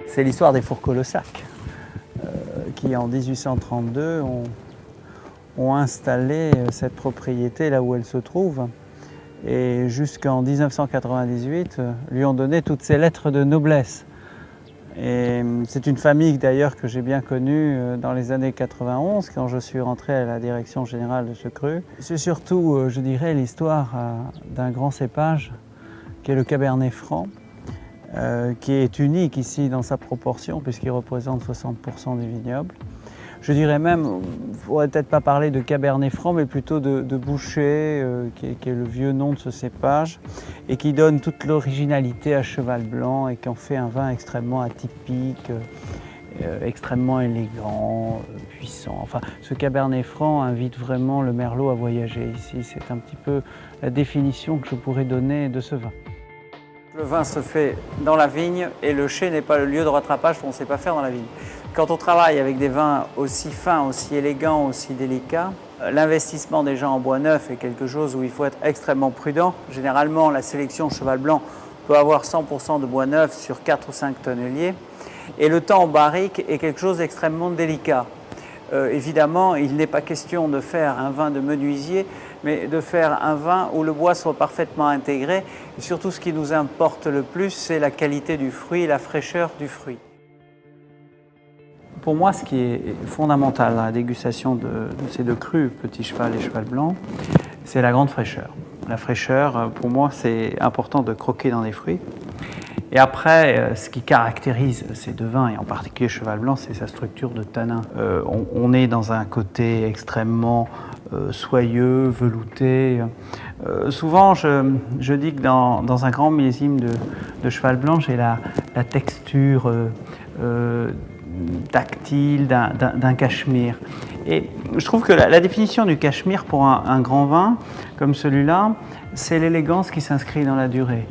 C'est l'histoire des Fours-Colossac, qui en 1832 ont installé cette propriété là où elle se trouve. Et jusqu'en 1998, lui ont donné toutes ses lettres de noblesse. Et c'est une famille d'ailleurs que j'ai bien connue dans les années 91, quand je suis rentré à la direction générale de ce cru. C'est surtout, je dirais, l'histoire d'un grand cépage, qui est le Cabernet Franc, qui est unique ici dans sa proportion, puisqu'il représente 60% du vignoble. Je dirais même, on ne pourrait peut-être pas parler de Cabernet Franc, mais plutôt de Bouschet, qui est le vieux nom de ce cépage, et qui donne toute l'originalité à Cheval Blanc et qui en fait un vin extrêmement atypique, extrêmement élégant, puissant. Enfin, ce Cabernet Franc invite vraiment le Merlot à voyager ici. C'est un petit peu la définition que je pourrais donner de ce vin. Le vin se fait dans la vigne et le chai n'est pas le lieu de rattrapage qu'on ne sait pas faire dans la vigne. Quand on travaille avec des vins aussi fins, aussi élégants, aussi délicats, l'investissement déjà en bois neuf est quelque chose où il faut être extrêmement prudent. Généralement, la sélection Cheval Blanc peut avoir 100% de bois neuf sur 4 ou 5 tonneliers. Et le temps en barrique est quelque chose d'extrêmement délicat. Évidemment, il n'est pas question de faire un vin de menuisier, mais de faire un vin où le bois soit parfaitement intégré. Et surtout, ce qui nous importe le plus, c'est la qualité du fruit et la fraîcheur du fruit. Pour moi, ce qui est fondamental dans la dégustation de ces deux crus, Petit Cheval et Cheval Blanc, c'est la grande fraîcheur. La fraîcheur, pour moi, c'est important de croquer dans les fruits. Et après, ce qui caractérise ces deux vins, et en particulier Cheval Blanc, c'est sa structure de tanin. On est dans un côté extrêmement soyeux, velouté. Souvent, je dis que dans un grand millésime de Cheval Blanc, j'ai la texture tactile d'un cachemire. Et je trouve que la définition du cachemire pour un grand vin comme celui-là, c'est l'élégance qui s'inscrit dans la durée.